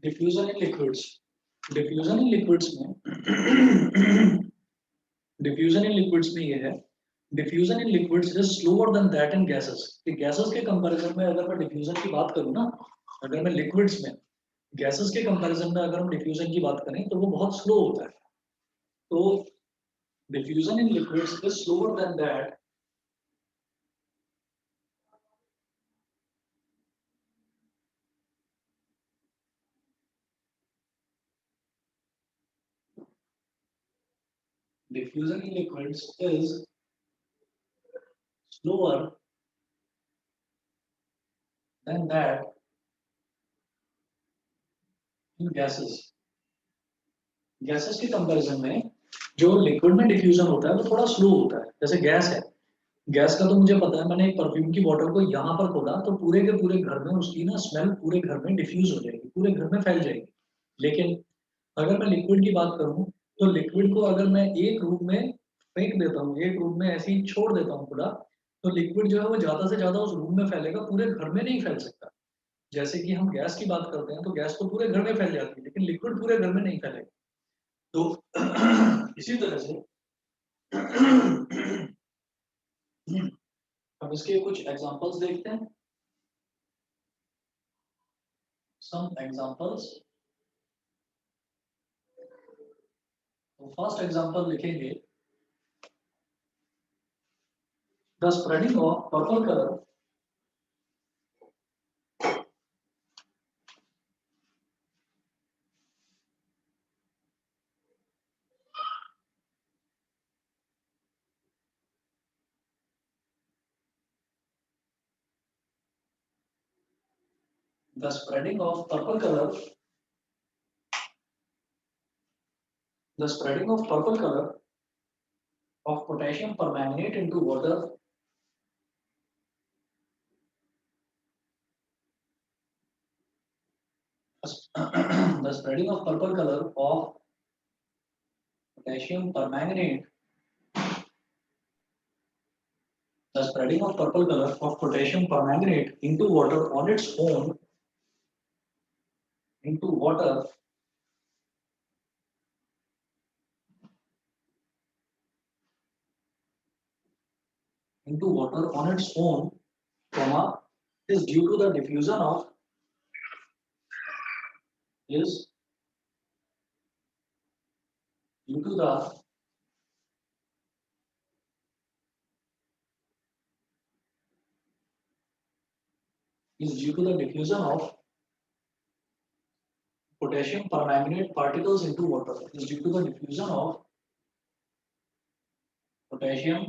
Diffusion in liquids, diffusion in liquids में diffusion in liquids में ये है, diffusion in liquids is slower then that in gases. कि gases के comparison में अगर मैं डिफ्यूजन की बात करूं ना, अगर मैं लिक्विड्स में गैसेस के कंपैरिजन में अगर हम डिफ्यूजन की बात करें तो वो बहुत स्लो होता है। तो diffusion in liquids is slower then that diffusion in liquids is slower than that in gases. Gases के कंपैरिजन में जो लिक्विड में डिफ्यूजन होता है वो थोड़ा स्लो होता है। जैसे गैस है, गैस का तो मुझे पता है, मैंने एक परफ्यूम की बॉटल को यहाँ पर खोला तो पूरे के पूरे घर में उसकी ना स्मेल पूरे घर में डिफ्यूज हो जाएगी, पूरे घर में फैल जाएगी। लेकिन अगर मैं लिक्विड की बात करूँ तो लिक्विड को अगर मैं एक रूम में फेंक देता हूँ, एक रूम में ऐसे ही छोड़ देता हूँ पूरा, तो लिक्विड जो है वो ज्यादा से ज्यादा उस रूम में फैलेगा, पूरे घर में नहीं फैल सकता। जैसे कि हम गैस की बात करते हैं तो गैस तो पूरे घर में फैल जाती है, लेकिन लिक्विड पूरे घर में नहीं फैलेगा। तो इसी तरह से अब इसके कुछ एग्जांपल्स देखते हैं। Some examples. तो फर्स्ट एग्जांपल लिखेंगे, the spreading of purple colour the spreading of purple color, the spreading of purple color of potassium permanganate into water the spreading of purple color of potassium permanganate, the spreading of purple color of potassium permanganate into water on its own, into water on its own, comma, is due to the diffusion of is due to the diffusion of potassium permanganate particles into water, is due to the diffusion of potassium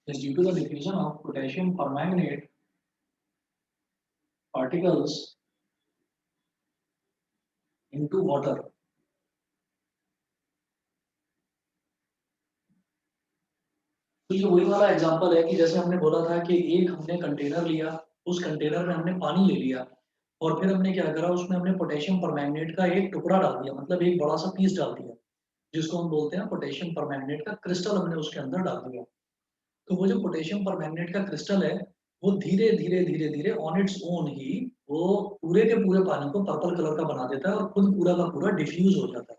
is due to the diffusion of potassium permanganate particles into water. तो ये वही वाला example है कि जैसे हमने बोला था कि एक हमने कंटेनर लिया, उस कंटेनर में हमने पानी ले लिया और फिर हमने क्या करा, उसमें हमने पोटेशियम परमैंगनेट का एक टुकड़ा डाल दिया, मतलब एक बड़ा सा पीस डाल दिया, जिसको हम बोलते हैं पोटेशियम परमैंगनेट का क्रिस्टल हमने उसके अंदर डाल दिया। तो वो जो पोटेशियम परमैंगनेट का क्रिस्टल है वो धीरे धीरे धीरे धीरे ऑन इट्स ओन ही वो पूरे के पूरे पानी को पर्पल कलर का बना देता है और खुद पूरा का पूरा डिफ्यूज हो जाता है।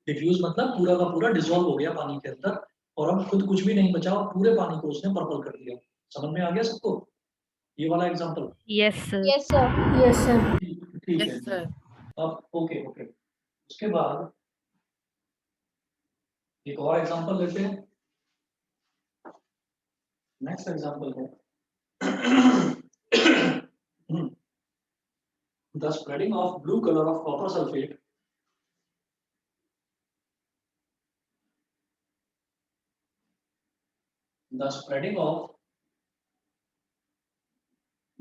डिफ्यूज मतलब पूरा का पूरा डिसॉल्व हो गया पानी के अंदर और अब खुद कुछ भी नहीं बचा और पूरे पानी को उसने पर्पल कर दिया। समझ में आ गया सबको ये वाला example? Yes, sir. Yes, sir. Yes, sir. ठीक है। Yes, sir. अब ओके ओके, उसके बाद एक और एग्जांपल लेते हैं। नेक्स्ट एग्जांपल है the spreading of blue colour of copper sulphate the spreading of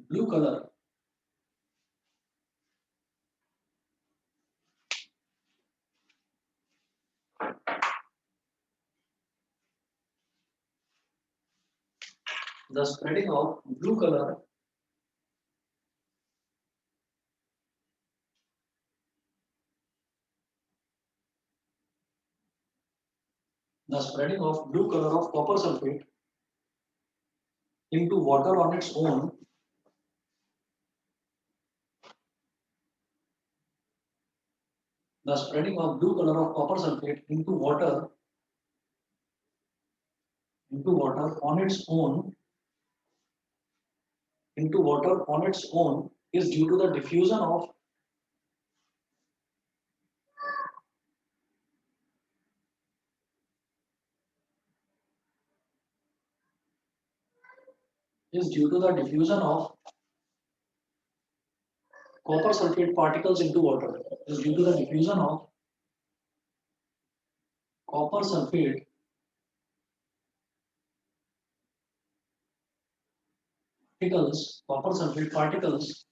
blue color the spreading of blue color the spreading of blue color of copper sulfate into water on its own The spreading of blue color of copper sulfate into water on its own is due to the diffusion of copper sulfate particles into water. Is due to the diffusion of copper sulfate particles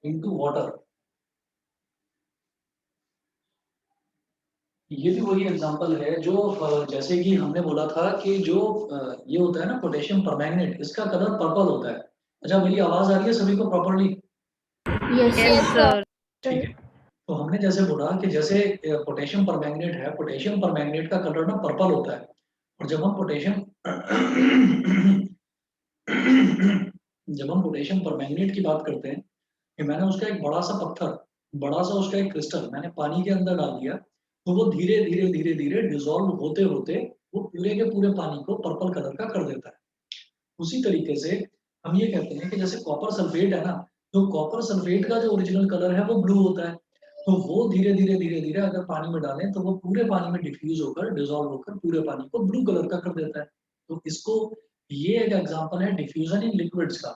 into water. ये भी वही example है जो जैसे कि हमने बोला था कि जो ये होता है ना पोटेशियम परमैंगनेट, इसका कलर पर्पल होता है। अच्छा, मेरी आवाज आ रही है सभी को प्रॉपर्ली? Yes sir. ठीक है। तो हमने जैसे बोला कि जैसे पोटेशियम परमैंगनेट है, पोटेशियम परमैंगनेट का कलर ना पर्पल होता है। और जब हम पोटेशियम परमैंगनेट की बात करते हैं कि मैंने उसका एक बड़ा सा पत्थर, बड़ा सा उसका एक क्रिस्टल मैंने पानी के अंदर डाल दिया, तो वो धीरे धीरे धीरे धीरे डिजोल्व होते होते वो पूरे के पूरे पानी को पर्पल कलर का कर देता है। उसी तरीके से हम ये कहते हैं कि जैसे कॉपर सल्फेट है ना, तो कॉपर सल्फेट का जो ओरिजिनल कलर है वो ब्लू होता है, तो वो धीरे धीरे धीरे धीरे अगर पानी में डालें तो वो पूरे पानी में डिफ्यूज होकर डिजोल्व होकर पूरे पानी को ब्लू कलर का कर देता है। तो इसको, ये एक एग्जांपल है डिफ्यूजन इन लिक्विड्स का।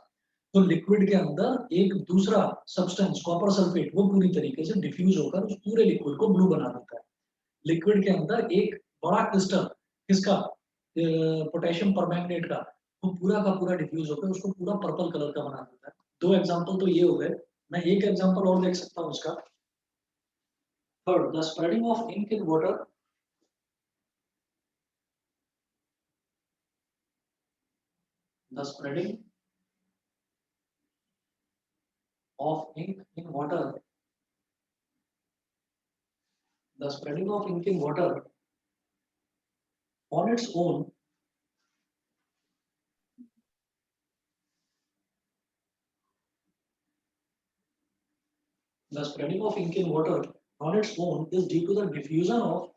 तो लिक्विड के अंदर एक दूसरा सब्सटेंस कॉपर सल्फेट वो पूरी तरीके से डिफ्यूज होकर उस पूरे लिक्विड को ब्लू बना देता है। लिक्विड के अंदर एक बड़ा क्रिस्टल किसका, पोटेशियम परमैंगनेट का, वो पूरा का पूरा डिफ्यूज होकर उसको पूरा पर्पल कलर का बना देता है। दो एग्जांपल तो ये हो गए। मैं एक एग्जांपल और देख सकता हूँ उसका। Third, the spreading of ink in water, the spreading of ink in water, the spreading of ink in water on its own, the spreading of ink in water on its own is due to the diffusion of,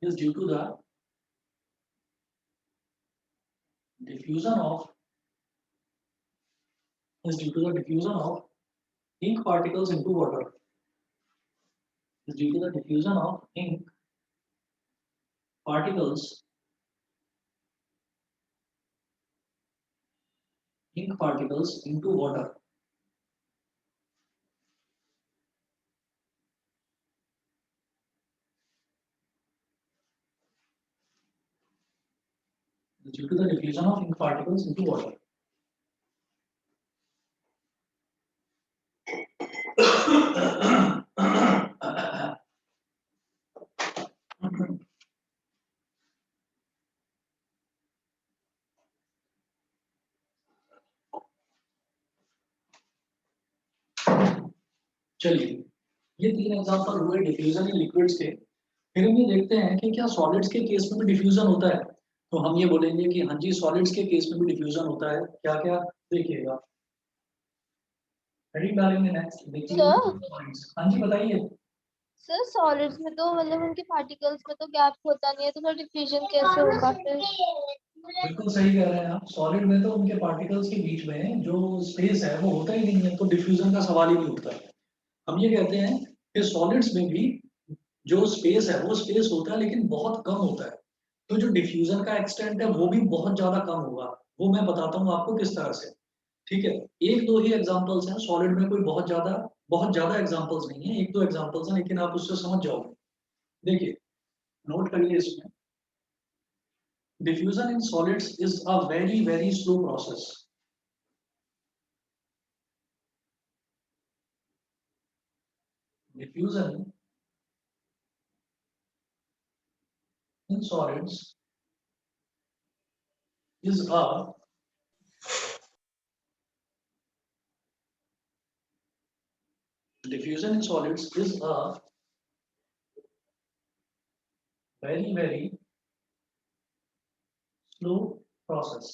is due to the diffusion of, is due to the diffusion of ink particles into water, is due to the diffusion of particles, ink particles into water. Due to the diffusion of ink particles into water. चलिए, ये तीन example हुए diffusion in liquids के। फिर हम ये देखते हैं कि क्या सॉलिड्स के केस में भी डिफ्यूजन होता है। तो हम ये बोलेंगे कि हाँ जी, सॉलिड्स के केस में भी डिफ्यूजन होता है। क्या क्या देखिएगा, हेडिंग डालेंगे नेक्स्ट, देखिए सॉलिड्स। हाँ जी बताइए सर। सॉलिड्स में तो मतलब उनके पार्टिकल्स में तो गैप होता नहीं है, तो फिर डिफ्यूजन कैसे होगा फिर? बिल्कुल सही कह रहे हैं आप। सॉलिड में तो उनके पार्टिकल्स के बीच में जो स्पेस है वो होता ही नहीं है, तो डिफ्यूजन का सवाल ही नहीं उठता। हम ये कहते हैं कि सॉलिड्स में भी जो स्पेस है वो स्पेस होता है लेकिन बहुत कम होता है। तो जो डिफ्यूजन का एक्सटेंट है वो भी बहुत ज्यादा कम होगा। वो मैं बताता हूँ आपको किस तरह से। ठीक है, एक दो ही एग्जांपल्स हैं सॉलिड में, कोई बहुत ज्यादा एग्जांपल्स नहीं है, एक दो एग्जांपल्स हैं, लेकिन आप उससे समझ जाओगे। देखिए, नोट करिए इसमें, diffusion in solids is a very very slow process. Diffusion in solids is a diffusion in solids is a very very slow process,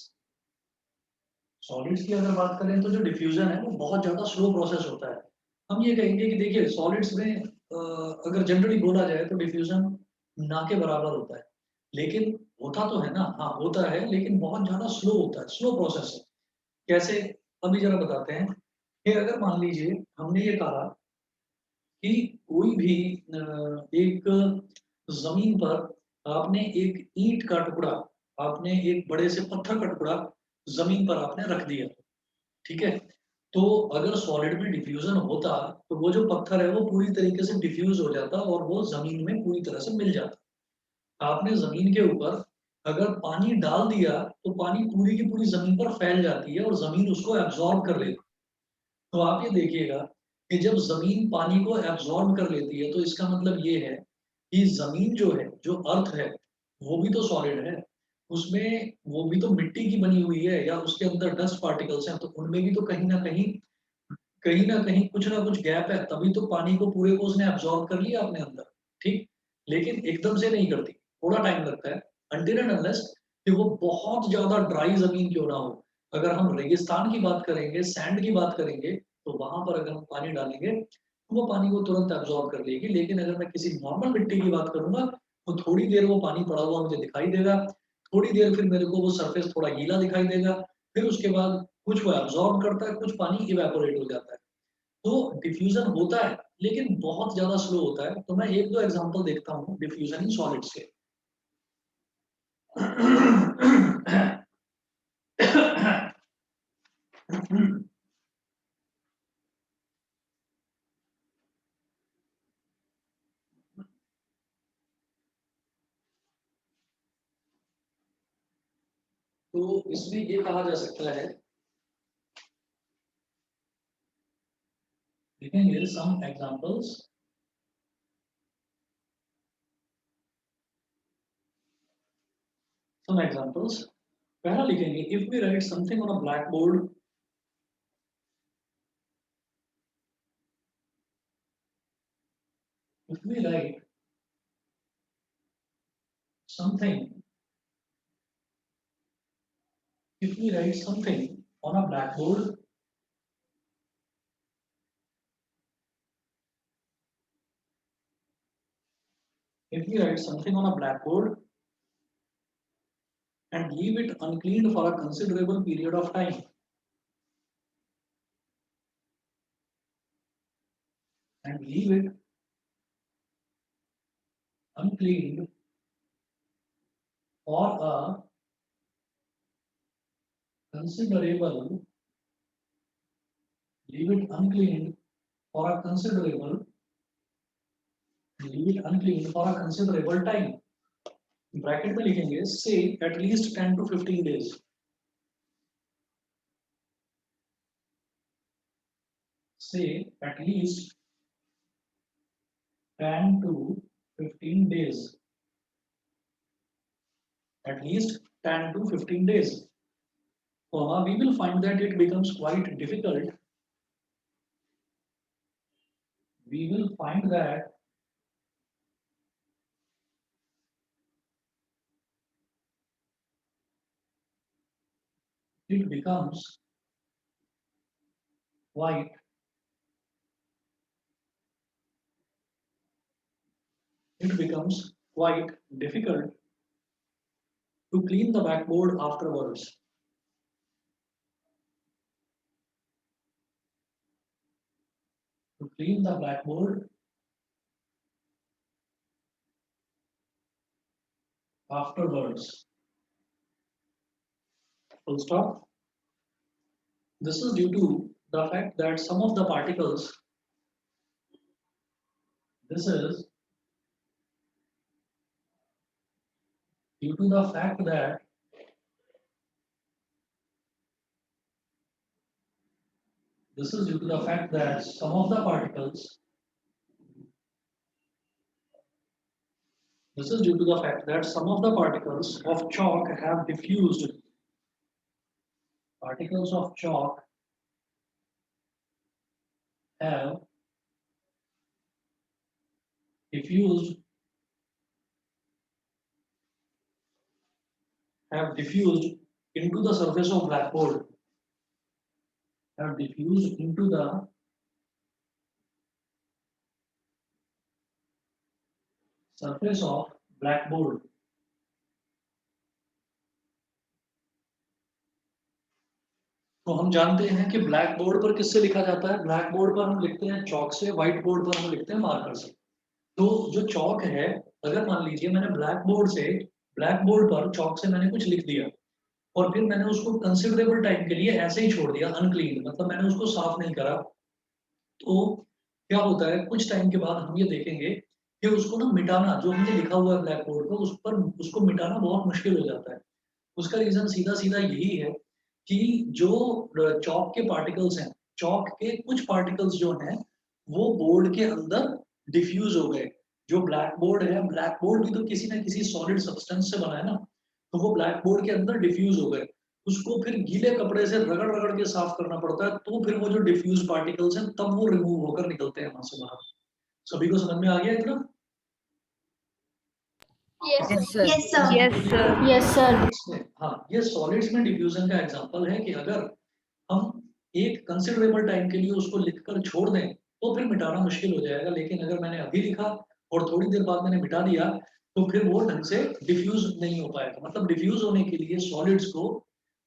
solids की अगर बात करें तो जो डिफ्यूजन है वो बहुत ज़्यादा स्लो प्रोसेस होता है। हम ये कहेंगे कि देखिए सॉलिड्स में अगर जनरली बोला जाए तो डिफ्यूजन ना के बराबर होता है। लेकिन होता तो है ना, हाँ, होता है लेकिन बहुत ज़्यादा स्लो होता है, स्लो प्रोसेस है। कैसे? अभी ज़रा बताते हैं कि अगर मान लीजिए हमने ये कहा कि कोई भी एक ज़मीन पर आपने एक ईंट का टुकड़ा, आपने एक बड़े से पत्थर का टुकड़ा ज़मीन पर आपने रख दिया, ठीक है? तो अगर सॉलिड में डिफ्यूज़न होता, तो वो जो पत्थर है वो पूरी तरीके से डिफ्यूज़ हो जाता और वो ज़मीन में पूरी तरह से मिल जाता। आपने ज़मीन के ऊपर अगर पानी डाल दिया, तो पानी पूरी की पूरी ज़मीन पर फैल जाती है और ज़मीन उसको एब्ज़ॉर्ब कर लेती है। तो आप ये देखिएगा कि जब ज़मीन पानी को एब्ज़ॉर्ब कर लेती है, तो इसका मतलब ये है कि ज़मीन जो है, जो अर्थ है, वो भी तो सॉलिड है। उसमें वो भी तो मिट्टी की बनी हुई है या उसके अंदर डस्ट पार्टिकल्स हैं, तो उनमें भी तो कहीं न कहीं कुछ न कुछ गैप है, तभी तो पानी को पूरे को उसने एब्ज़ॉर्ब कर लिया अपने अंदर, ठीक? लेकिन एकदम से नहीं करती, थोड़ा टाइम लगता है अनटिल एंड अनलेस कि वो बहुत ज़्यादा ड्राई ज़मीन क्यों ना हो। अगर हम रेगिस्तान की बात करेंगे, सैंड की बात करेंगे, तो वहाँ पर अगर हम पानी डालेंगे, तो वो पानी को तुरंत एब्ज़ॉर्ब कर लेगी। लेकिन अगर मैं किसी नॉर्मल मिट्टी की बात करूँगा, तो थोड़ी देर वो पानी पड़ा हुआ मुझे दिखाई देगा, थोड़ी देर फिर मेरे को वो सरफेस थोड़ा गीला दिखाई देगा, फिर उसके बाद कुछ वो एब्ज़ॉर्ब करता है, कुछ पानी इवेपोरेट हो जाता है। तो डिफ्यूज़न होता है, लेकिन बहुत ज़्यादा स्लो होता है। तो मैं 1-2 एग्ज़ाम्पल देखता हूँ डिफ्यूज़न इन सॉलिड्स के। तो इसमें ये कहा जा सकता है, देखेंगे सम एग्ज़ाम्पल्स, पहला लिखेंगे if we write something on a black board, if we write something if we write something on a blackboard, if we write something on a blackboard and leave it uncleaned for a considerable period of time, and leave it uncleaned for a considerable, leave it uncleaned for a considerable, leave it uncleaned for a considerable time. Bracket में लिखेंगे से at least 10 to 15 days, say at least 10 to 15 days, at least 10 to 15 days. We will find that it becomes quite difficult. We will find that it becomes quite it becomes quite difficult to clean the backboard afterwards. To clean the blackboard afterwards. Full stop. This is due to the fact that some of the particles, this is due to the fact that this is due to the fact that some of the particles, this is due to the fact that some of the particles of chalk have diffused, particles of chalk have diffused, into the surface of blackboard. have diffused into the surface of blackboard. तो हम जानते हैं कि black board पर किससे लिखा जाता है? ब्लैक बोर्ड पर हम लिखते हैं चौक से, व्हाइट बोर्ड पर हम लिखते हैं मार्कर से। तो जो चौक है, अगर मान लीजिए मैंने ब्लैक बोर्ड पर चौक से मैंने कुछ लिख दिया और फिर मैंने उसको कंसिडरेबल टाइम के लिए ऐसे ही छोड़ दिया अनक्लीन, मतलब मैंने उसको साफ नहीं करा, तो क्या होता है कुछ टाइम के बाद हम ये देखेंगे कि उसको ना मिटाना, जो हमने लिखा हुआ है ब्लैक बोर्ड पर उस पर उसको मिटाना बहुत मुश्किल हो जाता है। उसका रीजन सीधा सीधा यही है कि जो चौक के पार्टिकल्स हैं, चौक के कुछ पार्टिकल्स जो हैं वो बोर्ड के अंदर डिफ्यूज हो गए। जो ब्लैक बोर्ड है, ब्लैक बोर्ड भी तो किसी ना किसी सॉलिड सब्सटेंस से बना है ना, तो वो ब्लैक बोर्ड के अंदर डिफ्यूज हो गए। उसको फिर गीले कपड़े से रगड़ रगड़ के साफ करना पड़ता है, तो फिर वो जो डिफ्यूज पार्टिकल्स हैं तब वो रिमूव होकर निकलते हैं वहां से बाहर। सभी को समझ में आ गया इतना? Yes, Yes, sir. sir. Yes, sir. Yes, तो sir. Yes, sir. हाँ, ये सॉलिड्स में डिफ्यूजन का एग्जांपल है कि अगर हम एक कंसिडरेबल टाइम के लिए उसको लिखकर छोड़ दें तो फिर मिटाना मुश्किल हो जाएगा, लेकिन अगर मैंने अभी लिखा और थोड़ी देर बाद मैंने मिटा दिया तो फिर वो ढंग से डिफ्यूज नहीं हो पाएगा। मतलब डिफ्यूज होने के लिए सॉलिड्स को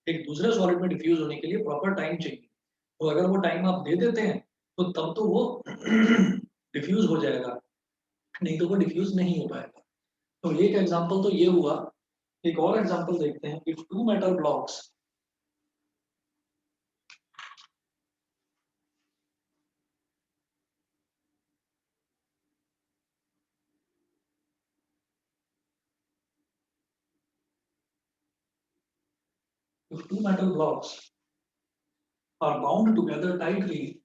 एक दूसरे सॉलिड में डिफ्यूज होने के लिए प्रॉपर टाइम चाहिए। तो अगर वो टाइम आप दे देते हैं तो तब तो वो डिफ्यूज हो जाएगा, नहीं तो वो डिफ्यूज नहीं हो पाएगा। तो एक एग्जांपल तो ये हुआ। एक और एग्जांपल देखते हैं। If two metal blocks if two metal blocks are bound together tightly,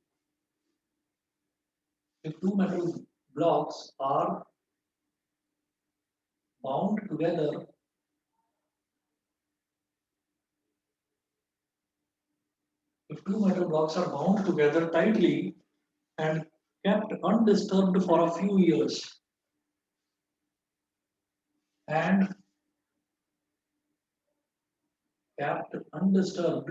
if two metal blocks are bound together if two metal blocks are bound together tightly and kept undisturbed for a few years and kept undisturbed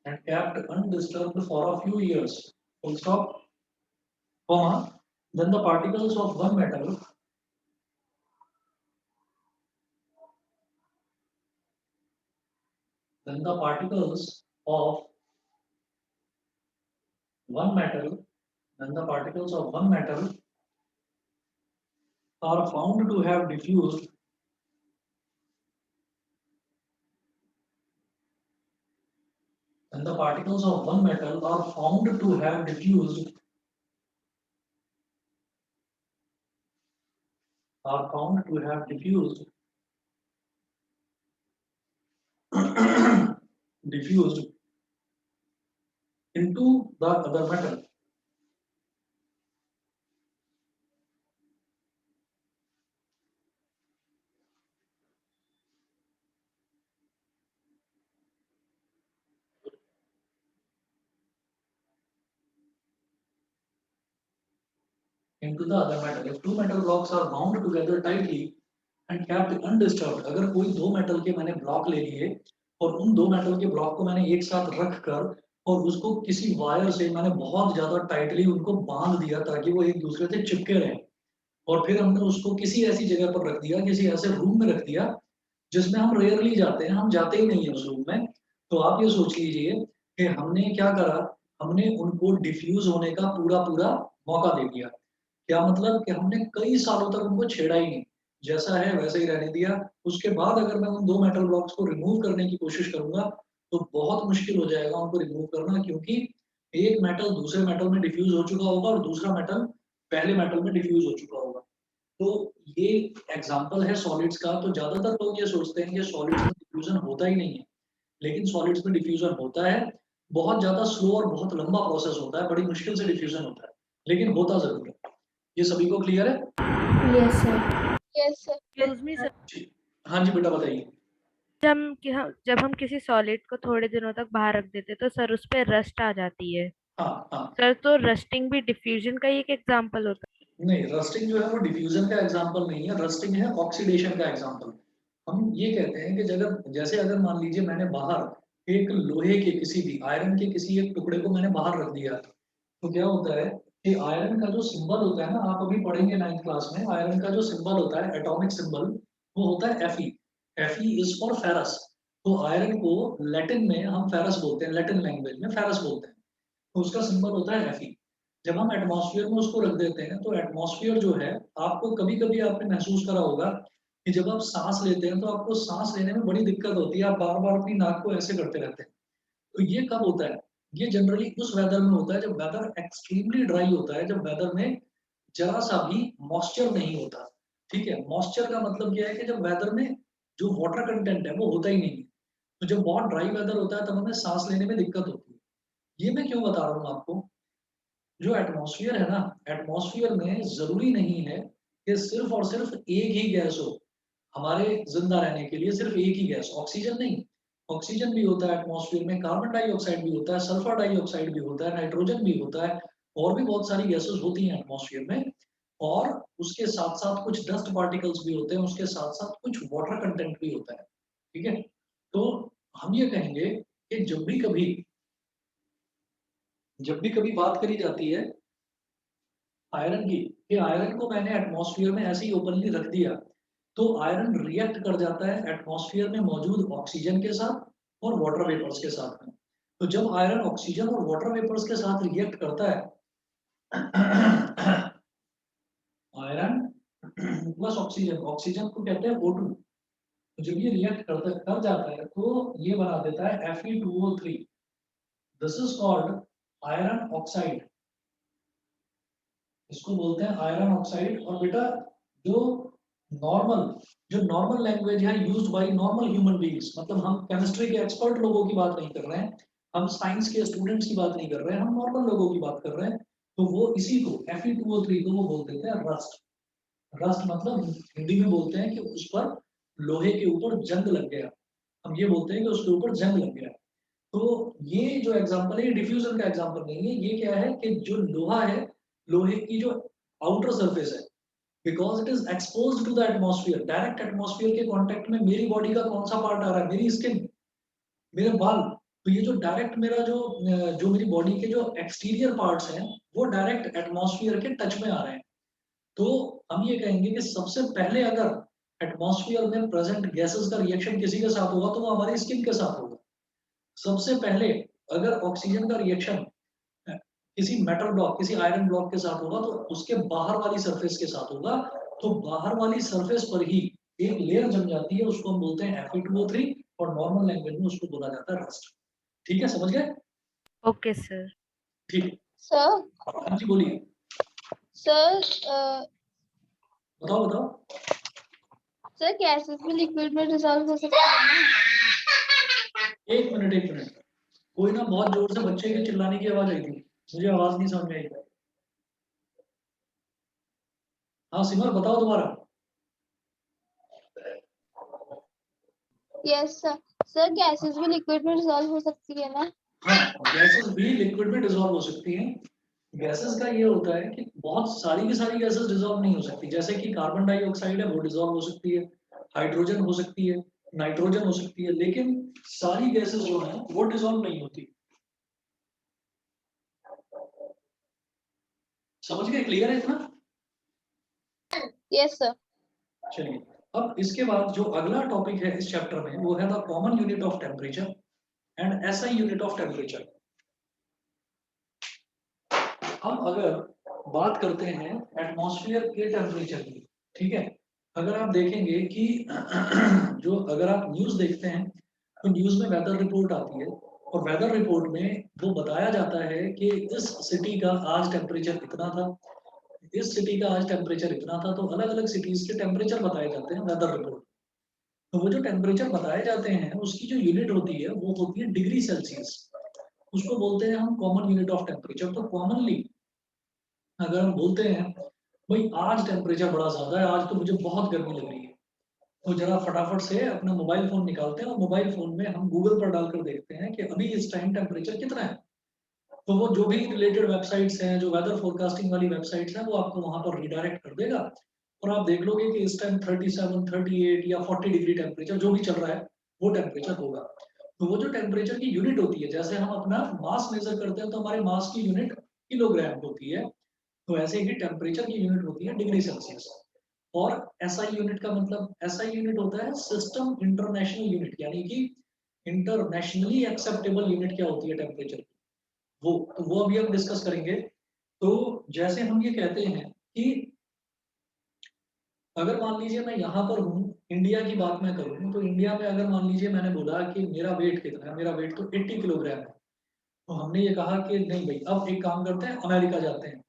and kept undisturbed for a few years, full stop, comma, then the particles of one metal then the particles of one metal then the particles of one metal are found to have diffused and the particles of one metal are found to have diffused are found to have diffused diffused into the other metal. Into the other metal. If two metal blocks are bound together tightly and kept undisturbed, अगर कोई दो metal के मैंने block ले लिए और उन दो मेटल के ब्लॉक को मैंने एक साथ रख कर और उसको किसी वायर से मैंने बहुत ज्यादा टाइटली उनको बांध दिया ताकि वो एक दूसरे से चिपके रहें, और फिर हमने उसको किसी ऐसी जगह पर रख दिया, किसी ऐसे रूम में रख दिया जिसमें हम रेयरली जाते हैं, हम जाते ही नहीं है उस रूम में। तो आप ये सोच लीजिए कि हमने क्या करा, हमने उनको डिफ्यूज होने का पूरा पूरा मौका दे दिया। क्या मतलब कि हमने कई सालों तक उनको छेड़ा ही नहीं, जैसा है वैसे ही रहने दिया। उसके बाद अगर मैं उन दो मेटल ब्लॉक्स को रिमूव करने की कोशिश करूंगा तो बहुत मुश्किल हो जाएगा उनको रिमूव करना, क्योंकि एक मेटल दूसरे मेटल में डिफ्यूज हो चुका होगा और दूसरा मेटल पहले मेटल में डिफ्यूज हो चुका होगा। तो ये एग्जांपल है सॉलिड्स का। तो ज्यादातर लोग ये सोचते हैं कि सॉलिड्स में डिफ्यूजन होता ही नहीं है, लेकिन सॉलिड्स में डिफ्यूजन होता है। बहुत ज्यादा स्लो और बहुत लंबा प्रोसेस होता है, बड़ी मुश्किल से डिफ्यूजन होता है, लेकिन होता जरूर है। ये सभी को क्लियर है? Yes, sir. yes, sir. Excuse me, sir. जी हाँ जी बेटा बताइए। जब हम किसी सॉलिड को थोड़े दिनों तक बाहर रख देते तो सर उस पे रस्ट आ जाती है। हाँ हाँ सर तो रस्टिंग भी डिफ्यूजन का ही एक एग्जांपल होता नहीं, रस्टिंग जो है वो डिफ्यूजन का एग्जांपल नहीं है, रस्टिंग है ऑक्सीडेशन का एग्जांपल। हम ये कहते हैं कि जैसे अगर मान लीजिए मैंने बाहर एक लोहे के किसी भी आयरन के किसी एक टुकड़े को मैंने बाहर रख दिया, तो क्या होता है कि आयरन का जो सिंबल होता है ना, आप अभी पढ़ेंगे 9th क्लास में, आयरन का जो सिंबल होता है एटॉमिक सिंबल, वो होता है Fe। Fe is for ferrous. तो आयरन को लैटिन में हम फेरस बोलते हैं, लैटिन लैंग्वेज में फेरस बोलते हैं, तो उसका सिंबल होता है Fe। जब हम एटमॉस्फेयर में उसको रख देते हैं तो एटमॉस्फेयर जो है, आपको कभी कभी आपने महसूस करा होगा कि जब आप सांस लेते हैं तो आपको सांस लेने में बड़ी दिक्कत होती है, आप बार बार अपनी नाक को ऐसे करते रहते हैं। तो ये कब होता है? ये जनरली उस वेदर में होता है जब वेदर एक्सट्रीमली ड्राई होता है, जब वेदर में जरा सा भी मॉइस्चर नहीं होता। ठीक है, मॉइस्चर का मतलब क्या है कि जब वेदर में जो वाटर कंटेंट है वो होता ही नहीं है। तो जब बहुत ड्राई वेदर होता है तब हमें सांस लेने में दिक्कत होती है। ये मैं क्यों बता रहा हूँ आपको? जो एटमॉस्फेयर है ना, एटमॉस्फेयर में जरूरी नहीं है कि सिर्फ और सिर्फ एक ही गैस हो हमारे जिंदा रहने के लिए, सिर्फ एक ही गैस, ऑक्सीजन नहीं। ऑक्सीजन भी होता है एटमॉस्फेयर में, कार्बन डाइऑक्साइड भी होता है, सल्फर डाइऑक्साइड भी होता है, नाइट्रोजन भी होता है, और भी बहुत सारी गैसेस होती हैं एटमॉस्फेयर में। और उसके साथ साथ कुछ डस्ट पार्टिकल्स भी होते हैं, उसके साथ साथ कुछ वाटर कंटेंट भी होता है। ठीक है, तो हम ये कहेंगे कि जब भी कभी बात करी जाती है आयरन की, कि आयरन को मैंने एटमॉस्फेयर में ऐसे ही ओपनली रख दिया, तो आयरन रिएक्ट कर जाता है एटमॉस्फेयर में मौजूद ऑक्सीजन के साथ और वाटर वेपर्स के साथ में। तो जब आयरन ऑक्सीजन और वाटर वेपर्स के साथ रिएक्ट करता है, आयरन प्लस ऑक्सीजन, ऑक्सीजन को कहते हैं O2। तो जब ये रिएक्ट कर जाता है तो ये बना देता है Fe2O3। This is called iron oxide, इसको बोलते हैं आयरन ऑक्साइड। और बेटा जो नॉर्मल जो नॉर्मल लैंग्वेज है used by normal human beings, मतलब हम केमिस्ट्री के एक्सपर्ट लोगों की बात नहीं कर रहे हैं, हम साइंस के स्टूडेंट्स की बात नहीं कर रहे हैं, हम नॉर्मल लोगों की बात कर रहे हैं। तो वो इसी को Fe2O3 को वो बोल देते हैं रस्ट। रस्ट मतलब हिंदी में बोलते हैं कि उस पर लोहे के ऊपर जंग लग गया, हम ये बोलते हैं कि उसके ऊपर जंग लग गया। तो ये जो एग्जांपल है ये डिफ्यूजन का एग्जांपल नहीं है, ये क्या है कि जो लोहा है, लोहे की जो आउटर सरफेस है, because it is exposed to the atmosphere, direct atmosphere के कांटेक्ट में मेरी बॉडी का कौन सा पार्ट आ रहा है? मेरी स्किन, मेरे बाल। तो ये जो डायरेक्ट मेरा जो मेरी बॉडी के जो एक्सटीरियर पार्ट्स हैं वो डायरेक्ट एटमॉस्फेयर के टच में आ रहे हैं। तो हम ये कहेंगे कि सबसे पहले अगर एटमॉस्फेयर में प्रेजेंट गैसेस का रिएक्शन किसी के साथ होगा तो वो हमारी स्किन के साथ होगा। सबसे पहले अगर ऑक्सीजन का रिएक्शन किसी मेटल ब्लॉक, किसी आयरन ब्लॉक के साथ होगा तो उसके बाहर वाली सरफेस के साथ होगा। तो बाहर वाली सरफेस पर ही एक लेयर जम जाती है, उसको हम बोलते हैं Fe2O3, और नॉर्मल लैंग्वेज में उसको बोला जाता है रस्ट। ठीक है, समझ गए? Okay sir. ठीक है, सर हाँ जी बोलिए, सर बताओ बताओ। सर गैसेस भी लिक्विड में डिसॉल्व हो सकती है ना? एक मिनट एक मिनट, कोई ना बहुत जोर से बच्चे के चिल्लाने की आवाज आई थी, मुझे आवाज नहीं समझ में आई। हाँ सिमर बताओ दोबारा। Yes sir. सर गैसेस भी लिक्विड में डिसॉल्व हो सकती है ना? हाँ, गैसेस भी लिक्विड में डिसॉल्व हो सकती हैं। गैसेस का ये होता है कि बहुत सारी की सारी गैसेस डिसॉल्व नहीं हो सकती, जैसे कि कार्बन डाइऑक्साइड है वो डिसॉल्व हो सकती है, हाइड्रोजन हो सकती है, नाइट्रोजन हो सकती है, लेकिन सारी गैसेस जो हैं वो डिसॉल्व नहीं होती। समझ गए? क्लियर है इतना? Yes sir. चलिए, अब इसके बाद जो अगला टॉपिक है इस चैप्टर में वो है the common unit of temperature and SI unit of temperature. हम अगर बात करते हैं एटमॉस्फेयर के टेम्परेचर की, ठीक है, अगर आप देखेंगे कि जो अगर आप न्यूज़ देखते हैं तो न्यूज़ में वेदर रिपोर्ट आती है, और वेदर रिपोर्ट में वो बताया जाता है कि इस सिटी का आज टेम्परेचर इतना था, इस सिटी का आज टेम्परेचर इतना था। तो अलग अलग सिटीज के टेम्परेचर बताए जाते हैं वेदर रिपोर्ट। तो वो जो टेम्परेचर बताए जाते हैं उसकी जो यूनिट होती है वो होती है डिग्री सेल्सियस, उसको बोलते हैं हम कॉमन यूनिट ऑफ टेम्परेचर। तो कॉमनली अगर हम बोलते हैं भाई आज टेम्परेचर बड़ा ज्यादा है, आज तो मुझे बहुत गर्मी लग रही है, तो जरा फटाफट से अपना मोबाइल फोन निकालते हैं और मोबाइल फोन में हम गूगल पर डालकर देखते हैं कि अभी इस टाइम टेम्परेचर कितना है। तो वो जो भी रिलेटेड वेबसाइट्स हैं, जो वेदर फोरकास्टिंग वाली वेबसाइट्स हैं, वो आपको वहाँ पर रीडायरेक्ट कर देगा और आप देख लोगे कि इस टाइम 37, 38 या 40 डिग्री टेम्परेचर जो भी चल रहा है, वो टेम्परेचर होगा। तो वो जो टेम्परेचर की यूनिट होती है, जैसे हम अपना मास मेजर करते हैं तो हमारे मास की यूनिट किलोग्राम होती है, तो ऐसे ही टेम्परेचर की यूनिट होती है डिग्री सेल्सियस। और एसआई यूनिट का मतलब, एसआई यूनिट होता है सिस्टम इंटरनेशनल यूनिट, यानी कि इंटरनेशनली एक्सेप्टेबल यूनिट क्या होती है टेम्परेचर की, वो अभी हम डिस्कस करेंगे। तो जैसे हम ये कहते हैं कि अगर मान लीजिए मैं यहाँ पर हूँ, इंडिया की बात मैं करूँ तो इंडिया में अगर मान लीजिए मैंने बोला कि मेरा वेट कितना है, मेरा वेट तो 80 किलोग्राम है, तो हमने ये कहा कि नहीं भाई, अब एक काम करते हैं, अमेरिका जाते हैं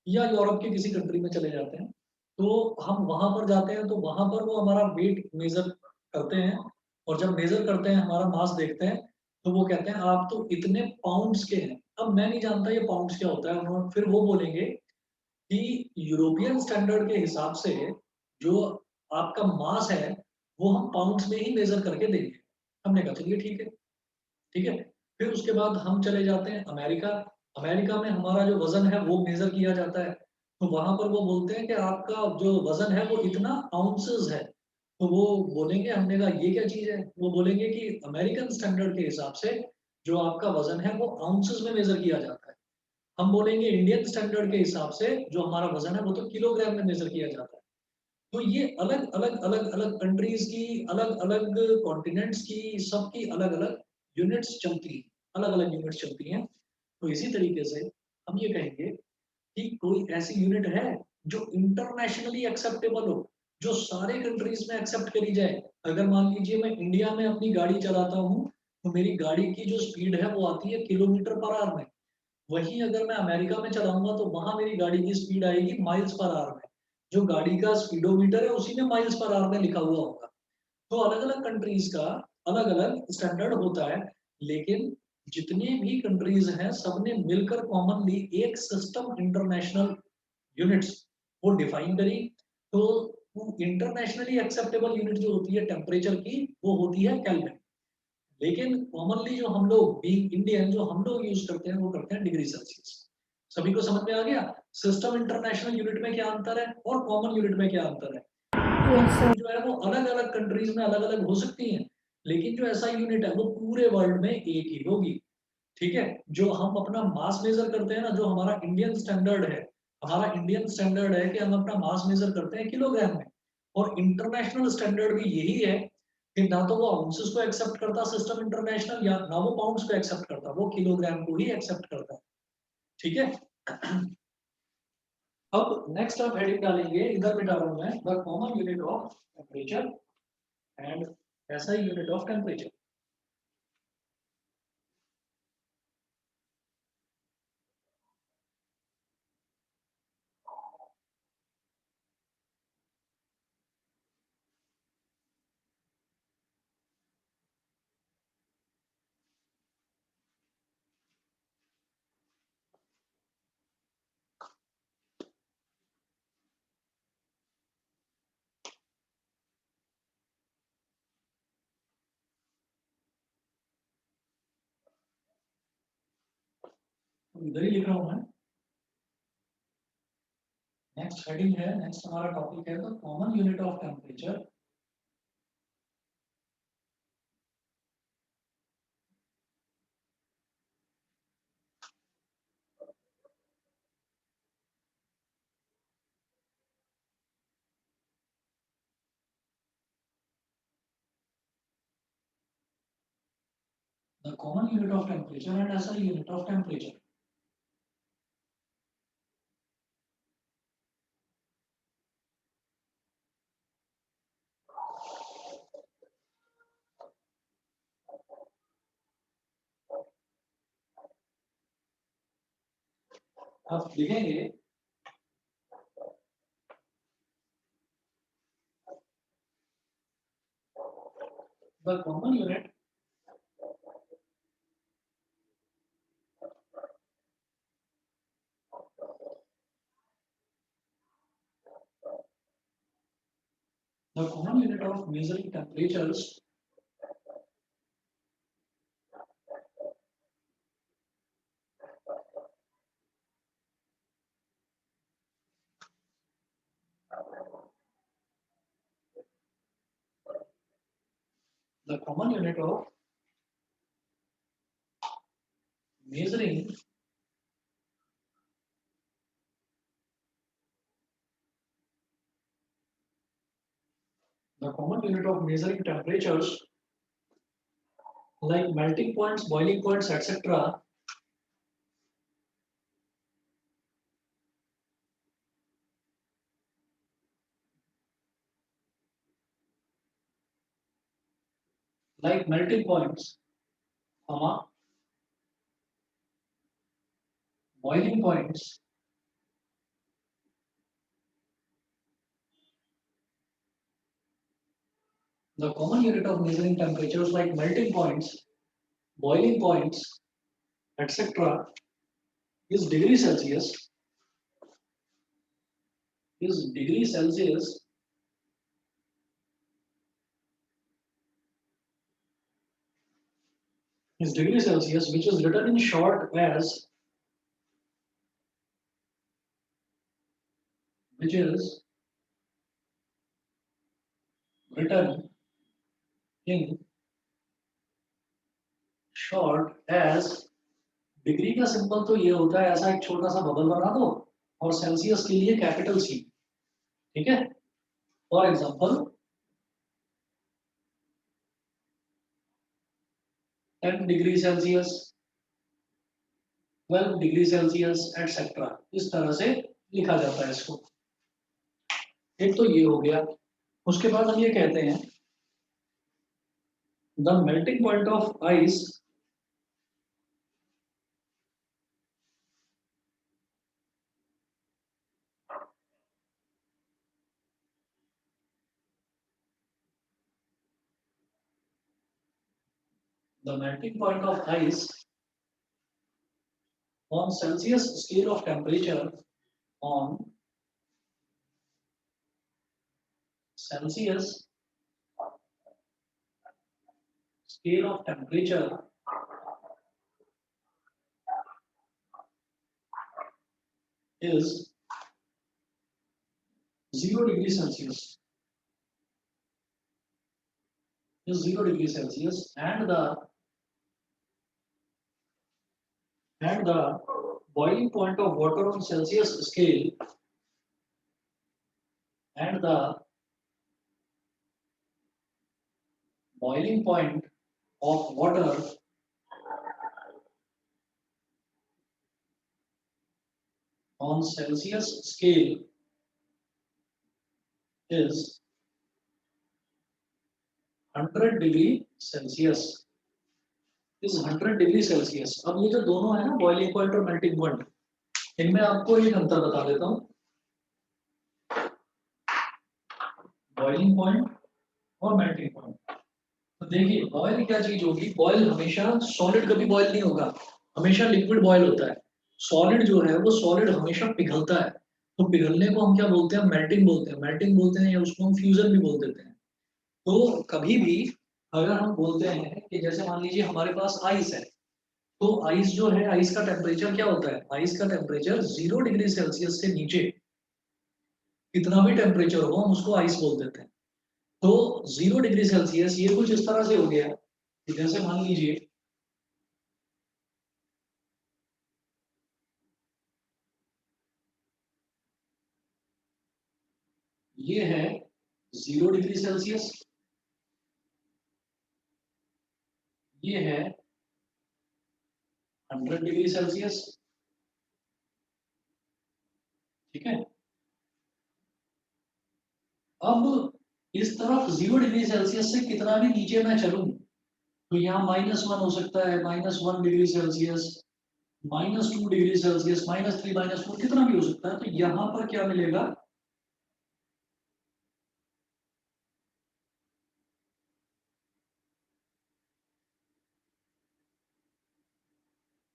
या यूरोप के किसी कंट्री में चले जाते हैं। तो हम वहां पर जाते हैं, तो वहां पर वो हमारा वेट मेजर करते हैं, और जब मेजर करते हैं, हमारा मास देखते हैं, तो वो कहते हैं आप तो इतने पाउंड्स के हैं। अब मैं नहीं जानता ये पाउंड्स क्या होता है, उन्होंने फिर वो बोलेंगे कि यूरोपियन स्टैंडर्ड के हिसाब से जो आपका मास है, वो हम पाउंड्स में ही मेजर करके देंगे। हमने कहा चलिए ठीक है, ठीक है। फिर उसके बाद हम चले जाते हैं अमेरिका। अमेरिका में हमारा जो वजन है वो मेजर किया जाता है, तो वहां पर वो बोलते हैं कि आपका जो वजन है वो इतना आउंसेस है। तो वो बोलेंगे, हमने कहा ये क्या चीज है, वो बोलेंगे कि अमेरिकन स्टैंडर्ड के हिसाब से जो आपका वजन है वो आउंसेस में मेजर किया जाता है। हम बोलेंगे इंडियन स्टैंडर्ड के हिसाब से जो हमारा वजन है वो तो किलोग्राम में मेजर किया जाता है। तो ये अलग अलग अलग अलग कंट्रीज की, अलग अलग कॉन्टिनेंट्स की, सबकी अलग अलग यूनिट्स चलती हैं, अलग अलग यूनिट्स चलती हैं। तो इसी तरीके से हम ये कहेंगे कि कोई ऐसी यूनिट है जो इंटरनेशनली एक्सेप्टेबल हो, जो सारे कंट्रीज में एक्सेप्ट करी जाए। अगर मान लीजिए मैं इंडिया में अपनी गाड़ी चलाता हूँ, तो मेरी गाड़ी की जो स्पीड है वो आती है किलोमीटर पर आवर में। वहीं अगर मैं अमेरिका में चलाऊंगा तो वहां मेरी गाड़ी की स्पीड आएगी माइल्स पर आवर में। जो गाड़ी का स्पीडोमीटर है उसी में माइल्स पर आवर में लिखा हुआ होगा। तो अलग अलग कंट्रीज का अलग अलग स्टैंडर्ड होता है, लेकिन जितने भी कंट्रीज हैं सबने मिलकर कॉमनली एक सिस्टम इंटरनेशनल यूनिट्स वो डिफाइन करी। तो इंटरनेशनली एक्सेप्टेबल यूनिट जो होती है टेम्परेचर की, वो होती है केल्विन। लेकिन कॉमनली जो हम लोग बीइंग इंडियन जो हम लोग यूज करते हैं वो करते हैं डिग्री सेल्सियस। सभी को समझ में आ गया सिस्टम इंटरनेशनल यूनिट में क्या अंतर है और कॉमन यूनिट में क्या अंतर है। Yes sir. जो है वो अलग अलग कंट्रीज में अलग अलग हो सकती हैं, लेकिन जो ऐसा यूनिट है वो पूरे वर्ल्ड में एक ही होगी। ठीक है। जो हम अपना मास मेजर करते हैं ना, जो हमारा इंडियन स्टैंडर्ड है, हमारा इंडियन स्टैंडर्ड है कि हम अपना मास मेजर करते हैं किलोग्राम में। और इंटरनेशनल स्टैंडर्ड भी यही है कि ना तो वो आउंसेस को एक्सेप्ट करता सिस्टम इंटरनेशनल, या ना वो पाउंड्स को एक्सेप्ट करता, वो किलोग्राम को ही एक्सेप्ट करता है। ठीक है। अब नेक्स्ट आप हेडिंग डालेंगे, इधर मिटा रहा हूं मैं, the common unit of temperature and ऐसा यूनिट ऑफ टेम्परेचर। इधर ही लिख रहा हूं मैं। नेक्स्ट हेडिंग है, नेक्स्ट हमारा टॉपिक है the common unit of temperature the common unit of temperature and SI unit of temperature. आप लिखेंगे the common unit the common unit of measuring temperatures The common unit of measuring temperatures like melting points, boiling points, etc. Like melting points, boiling points, the common unit of measuring temperatures like melting points, boiling points, etc. is degree Celsius. Is degree Celsius which is written in short as which is written in short as degree का symbol तो ये होता है ऐसा एक छोटा सा bubble बना दो और सेल्सियस के लिए कैपिटल सी, ठीक है। For example 10 degree Celsius, 12 degree Celsius etcetera, इस तरह से लिखा जाता है इसको। एक तो ये हो गया। उसके बाद हम ये कहते हैं the melting point of ice on Celsius scale of temperature on Celsius scale of temperature is 0 degree Celsius. Is 0 degree Celsius, and the boiling point of water on Celsius scale and the boiling point of water on Celsius scale is 100 degree Celsius. is 100 degree Celsius. अब ये जो दोनों है ना boiling point और melting point, इनमें आपको एक अंतर बता देता हूँ। बॉइलिंग पॉइंट और मेल्टिंग पॉइंट, तो देखिए बॉयल क्या चीज होगी, बॉयल हमेशा सॉलिड कभी बॉयल नहीं होगा, हमेशा लिक्विड बॉयल होता है। सॉलिड जो है वो सॉलिड हमेशा पिघलता है, तो पिघलने को हम क्या बोलते हैं, मेल्टिंग बोलते हैं, या उसको हम फ्यूजन भी बोल देते हैं। तो कभी भी अगर हम बोलते हैं कि जैसे मान लीजिए हमारे पास आइस है, तो आइस जो है, आइस का टेम्परेचर क्या होता है, आइस का टेम्परेचर 0 डिग्री सेल्सियस से नीचे कितना भी टेम्परेचर हो हम उसको आइस बोल देते हैं। तो 0 डिग्री सेल्सियस ये कुछ इस तरह से हो गया कि जैसे मान लीजिए ये है 0 डिग्री सेल्सियस, ये है 100 डिग्री सेल्सियस, ठीक है। अब इस तरफ 0 डिग्री सेल्सियस से कितना भी नीचे मैं चलूं तो यहाँ -1 हो सकता है, -1 डिग्री सेल्सियस, -2 डिग्री सेल्सियस, -3, -4 कितना भी हो सकता है। तो यहाँ पर क्या मिलेगा,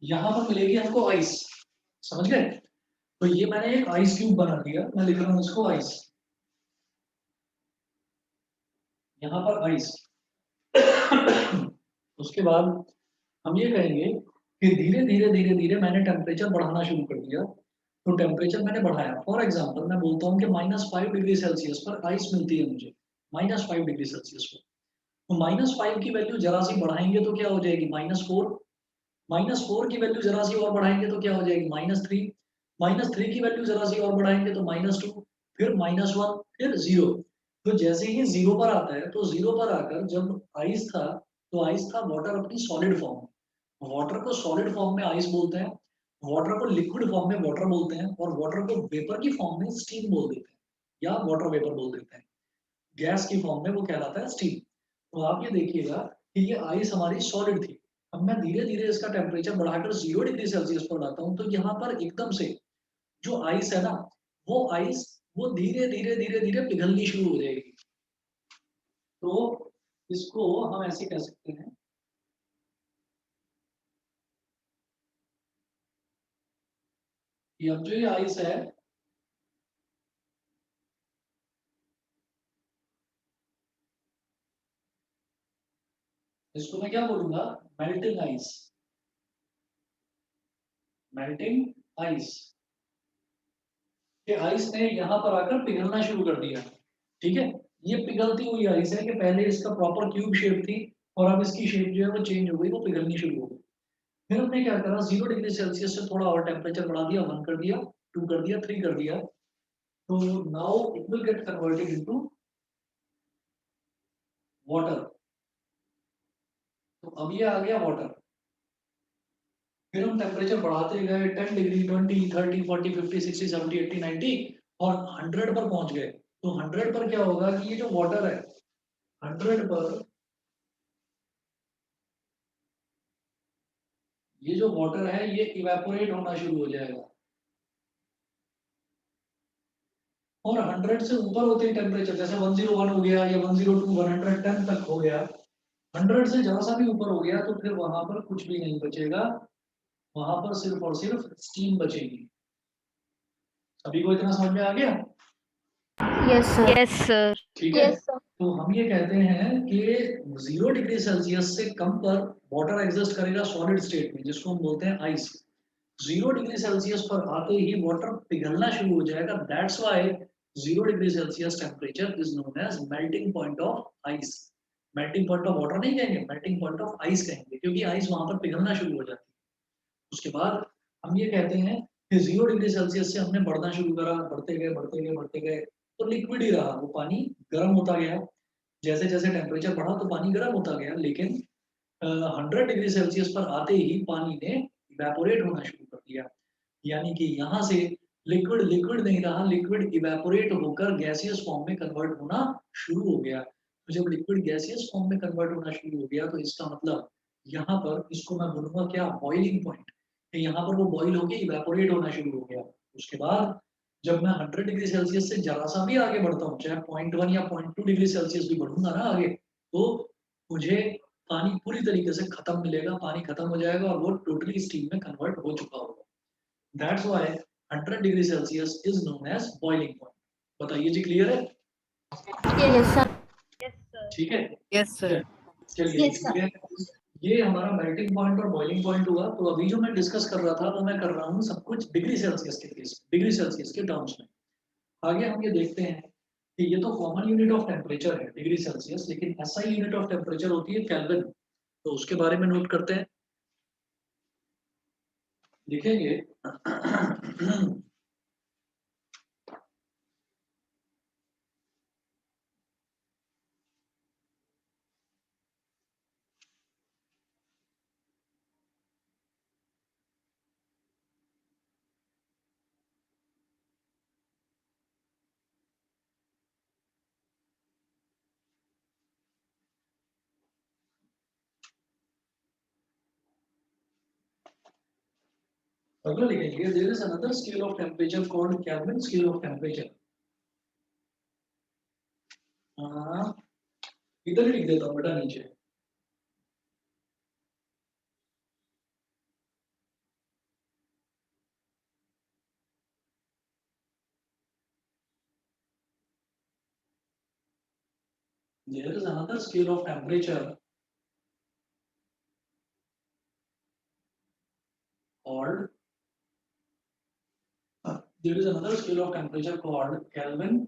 यहाँ पर मिलेगी हमको आइस, समझ गए। तो ये मैंने एक आइस क्यूब बना दिया, मैं लिख रहा हूँ इसको आइस, यहाँ पर आइस। उसके बाद हम ये कहेंगे कि धीरे धीरे धीरे धीरे मैंने टेम्परेचर बढ़ाना शुरू कर दिया, तो टेम्परेचर मैंने बढ़ाया। फॉर एग्जांपल मैं बोलता हूँ कि -5 डिग्री सेल्सियस पर आइस मिलती है मुझे, -5 डिग्री सेल्सियस पर। तो -5 की वैल्यू जरा सी बढ़ाएंगे तो क्या हो जाएगी -4, -4 की वैल्यू जरा सी और बढ़ाएंगे तो क्या हो जाएगी -3, -3 की वैल्यू जरा सी और बढ़ाएंगे तो -2, फिर -1, फिर 0। तो जैसे ही 0 पर आता है तो 0 पर आकर जब आइस था तो आइस था वाटर अपनी सॉलिड फॉर्म में। वाटर को सॉलिड फॉर्म में आइस बोलते हैं, वाटर को लिक्विड फॉर्म में वाटर बोलते हैं, और वाटर को वेपर की फॉर्म में स्टीम बोल देते हैं या वाटर वेपर बोल देते हैं। गैस की फॉर्म में वो कहलाता है स्टीम। तो आप ये देखिएगा कि ये आइस हमारी सॉलिड थी। अब मैं धीरे-धीरे इसका टेम्परेचर बढ़ाकर 0 डिग्री सेल्सियस पर लाता हूँ, तो यहाँ पर एकदम से जो आइस है ना, वो आइस वो धीरे-धीरे, धीरे-धीरे पिघलनी शुरू हो जाएगी। तो इसको हम ऐसे कह सकते हैं कि अब जो ये आइस है, इसको मैं क्या बोलूँगा? Melting ice, melting ice. ये आइस ने यहाँ पर आकर पिघलना शुरू कर दिया, ठीक है? ये पिघलती हुई आइस है कि पहले इसका प्रॉपर क्यूब शेप थी और अब इसकी शेप जो है वो चेंज हो गई, वो पिघलनी शुरू हो गई। फिर हमने क्या करा, 0 डिग्री सेल्सियस से थोड़ा और टेम्परेचर बढ़ा दिया, 1 कर दिया, 2 कर दिया, 3 कर दिया। तो now it will get converted into water. तो अब ये आ गया वाटर। फिर हम टेम्परेचर बढ़ाते गए, 10 डिग्री, 20, 30, 40, 50, 60, 70, 80, 90 और 100 पर पहुंच गए। तो 100 पर क्या होगा कि ये जो वाटर है, 100 पर ये जो वाटर है ये इवेपोरेट होना शुरू हो जाएगा। और 100 से ऊपर होते ही टेम्परेचर, जैसे 101 हो गया या 102, 110 तक हो गया, 100 से जरा सा भी ऊपर हो गया तो फिर वहां पर कुछ भी नहीं बचेगा, वहां पर सिर्फ और सिर्फ स्टीम बचेगी। सभी को इतना समझ में आ गया? Yes sir. Yes sir. ठीक है। Yes sir. तो हम ये कहते हैं कि 0 डिग्री सेल्सियस से कम पर वाटर एग्जिस्ट करेगा सॉलिड स्टेट में, जिसको हम बोलते हैं आइस। 0 डिग्री सेल्सियस पर आते ही वाटर पिघलना शुरू हो जाएगा। That's why 0 degree Celsius temperature is known as melting point of ice. Melting point of water नहीं कहेंगे, मेल्टिंग पॉइंट ऑफ आइस कहेंगे, क्योंकि आइस वहां पर पिघलना शुरू हो जाती है। उसके बाद हम ये कहते हैं कि 0 डिग्री सेल्सियस से हमने बढ़ना शुरू करा, बढ़ते गए, बढ़ते गए, बढ़ते गए, तो लिक्विड ही रहा, वो पानी गर्म होता गया। जैसे जैसे टेम्परेचर बढ़ा तो पानी गर्म होता गया, लेकिन 100 डिग्री सेल्सियस पर आते ही पानी ने इवेपोरेट होना शुरू कर दिया। यानी कि यहाँ से लिक्विड लिक्विड नहीं रहा, लिक्विड इवेपोरेट होकर गैसियस फॉर्म में कन्वर्ट होना शुरू हो गया। तो जब लिक्विड गैसियस फॉर्म में कन्वर्ट होना शुरू हो गया तो इसका मतलब यहाँ पर इसको मैं बोलूंगा क्या, बॉइलिंग पॉइंट। यहाँ पर वो बॉइल होके इवेपोरेट होना शुरू हो गया। उसके बाद जब मैं 100 डिग्री सेल्सियस से जरा सा भी आगे बढ़ता हूँ, चाहे 0.1 या 0.2 डिग्री सेल्सियस भी बढ़ूंगा ना आगे, तो मुझे पानी पूरी तरीके से खत्म मिलेगा, पानी खत्म हो जाएगा और वो टोटली स्टीम में कन्वर्ट हो चुका होगा। That's why 100 degree Celsius is known as boiling point। बताइए जी, क्लियर है? Yes sir. Yes sir. ठीक है। Yes sir. चलिए यस सर। ये हमारा मेल्टिंग पॉइंट और बॉइलिंग पॉइंट हुआ। तो अभी जो मैं डिस्कस कर रहा था वो मैं कर रहा हूँ सब कुछ डिग्री सेल्सियस के केस, डिग्री सेल्सियस के टर्म्स में। आगे हम ये देखते हैं कि ये तो कॉमन यूनिट ऑफ टेम्परेचर है डिग्री सेल्सियस, लेकिन ऐसा यूनिट ऑफ टेम्परेचर होती है केल्विन। तो उसके बारे में नोट करते हैं, लिखेंगे। अगला लिखेंगे, there is another scale of temperature called Kelvin scale of temperature. इधर ही लिख देता हूँ बेटा नीचे। There is another scale of temperature called there is another scale of temperature called Kelvin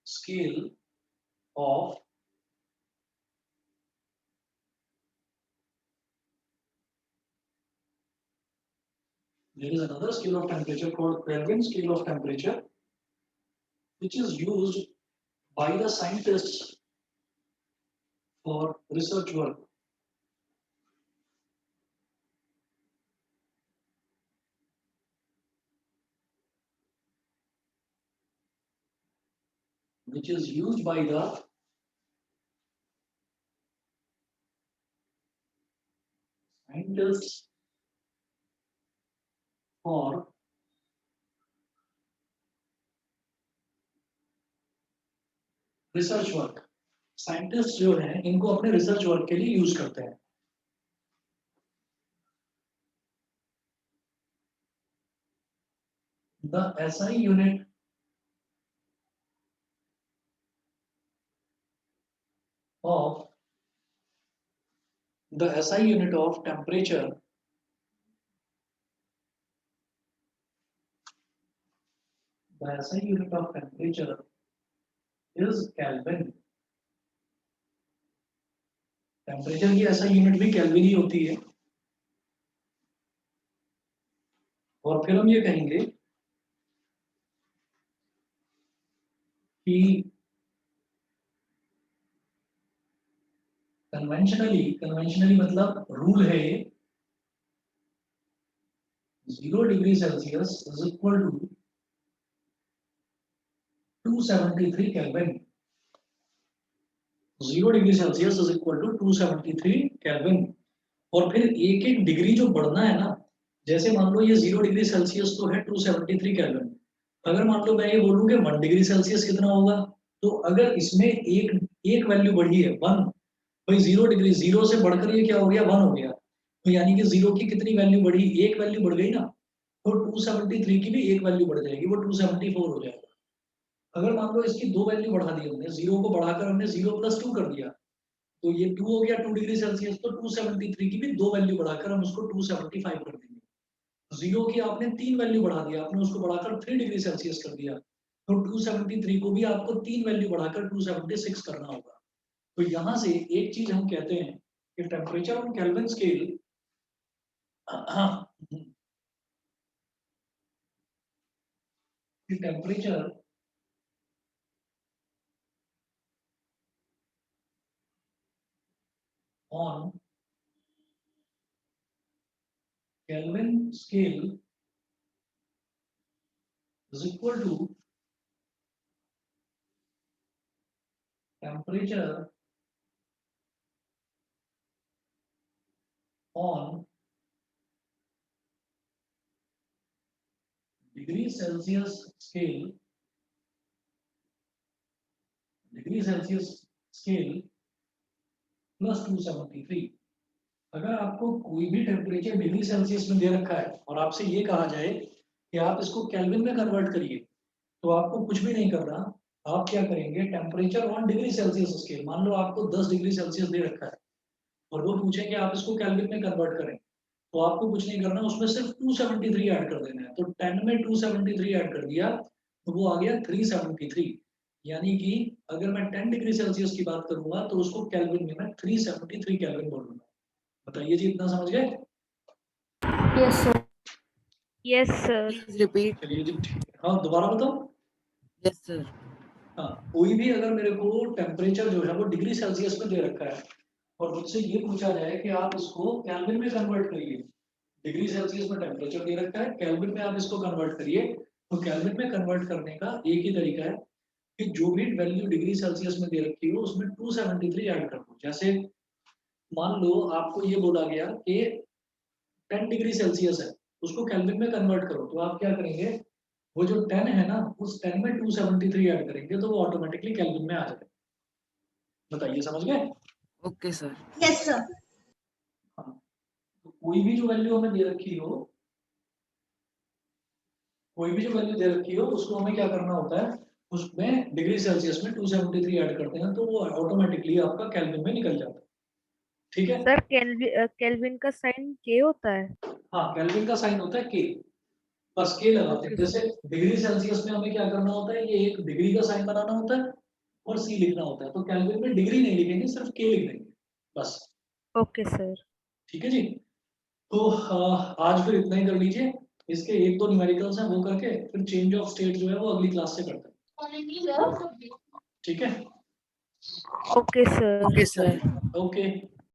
scale of There is another scale of temperature called Kelvin scale of temperature, which is used by the scientists for research work. Which is used by the scientists for research work. Scientist जो हैं इनको अपने research work के लिए use करते हैं। The SI unit of the SI unit of temperature is Kelvin. Temperature की SI unit भी केल्विन ही होती है। और फिर हम ये कहेंगे कि कन्वेंशनली मतलब रूल है ये, 0 degree Celsius is equal to 273 Kelvin. 0 degree Celsius is equal to 273 Kelvin. और फिर एक एक डिग्री जो बढ़ना है ना, जैसे मान लो ये 0 डिग्री सेल्सियस तो है 273 केल्विन। अगर मान लो मैं ये बोलूं कि 1 डिग्री सेल्सियस कितना होगा, तो अगर इसमें एक वैल्यू बढ़ी है 1, भाई 0 डिग्री 0 से बढ़कर ये क्या हो गया 1 हो गया, तो यानी कि 0 की कितनी वैल्यू बढ़ी, एक वैल्यू बढ़ गई ना, तो 273 की भी एक वैल्यू बढ़ जाएगी, वो 274 हो जाएगा। अगर मान लो इसकी दो वैल्यू बढ़ा दी हमने, 0 को बढ़ाकर हमने 0 + 2 कर दिया, तो ये 2 हो गया 2 डिग्री सेल्सियस, तो 273 की भी दो वैल्यू बढ़ाकर हम उसको 275 कर देंगे। 0 की आपने 3 वैल्यू बढ़ा दिया, आपने उसको बढ़ाकर 3 डिग्री सेल्सियस कर दिया, तो 273 को भी आपको 3 वैल्यू बढ़ाकर 276 करना होगा। तो यहाँ से एक चीज हम कहते हैं कि temperature on kelvin scale temperature on Kelvin scale is equal to temperature on degree Celsius scale plus 273। अगर आपको कोई भी टेम्परेचर डिग्री सेल्सियस में दे रखा है और आपसे ये कहा जाए कि आप इसको केल्विन में कन्वर्ट करिए, तो आपको कुछ भी नहीं करना, आप क्या करेंगे, temperature on degree Celsius scale, मान लो आपको 10 डिग्री सेल्सियस दे रखा है और वो पूछे कि आप इसको केल्विन में कन्वर्ट करें, तो आपको कुछ नहीं करना, उसमें सिर्फ 273 ऐड कर देना है। तो 10 में 273 ऐड कर दिया तो वो आ गया 373। यानी कि अगर मैं 10 डिग्री सेल्सियस की बात करूंगा तो उसको केल्विन में मैं 373 केल्विन बोलूंगा। बताइए जी, इतना समझ गए? Yes sir. Yes sir. Please repeat. चलिए जी, हाँ दोबारा बताओ। Yes sir. हाँ, कोई भी अगर मेरे को टेम्परेचर जो है वो डिग्री सेल्सियस में दे रखा है और मुझसे ये पूछा जाए कि आप इसको केल्विन में कन्वर्ट करिए, डिग्री सेल्सियस में टेम्परेचर दे रखा है, केल्विन में आप इसको कन्वर्ट करिए, तो केल्विन में कन्वर्ट करने का एक ही तरीका है कि जो भी वैल्यू डिग्री सेल्सियस में दे रखी हो उसमें 273 ऐड कर दो। जैसे मान लो आपको ये बोला गया कि 10 डिग्री सेल्सियस है, उसको केल्विन में कन्वर्ट करो, तो आप क्या करेंगे, वो जो 10 है ना, उस 10 में 273 ऐड करेंगे तो वो ऑटोमेटिकली केल्विन में आ जाएगा। बताइए, समझ गए? Okay sir. Yes sir. हाँ, तो कोई भी जो वैल्यू हमें दे रखी हो, उसको हमें क्या करना होता है, उसमें डिग्री सेल्सियस में 273 ऐड करते हैं तो वो ऑटोमेटिकली आपका केल्विन में निकल जाता है। ठीक है सर, केल्विन का साइन के होता है? हाँ, केल्विन का साइन होता है के, बस के लगाते हैं। जैसे डिग्री सेल्सियस में हमें क्या करना होता है, ये एक डिग्री का साइन बनाना होता है और सी लिखना होता है, तो केल्विन में डिग्री नहीं लिखेंगे, सिर्फ के लिख देंगे बस। Okay sir. ठीक है जी, तो आज फिर इतना ही कर लीजिए। इसके 1-2 न्यूमेरिकल्स हैं वो करके फिर चेंज ऑफ स्टेट जो है वो अगली क्लास से करते हैं। ठीक है? Okay sir. Okay sir. Okay.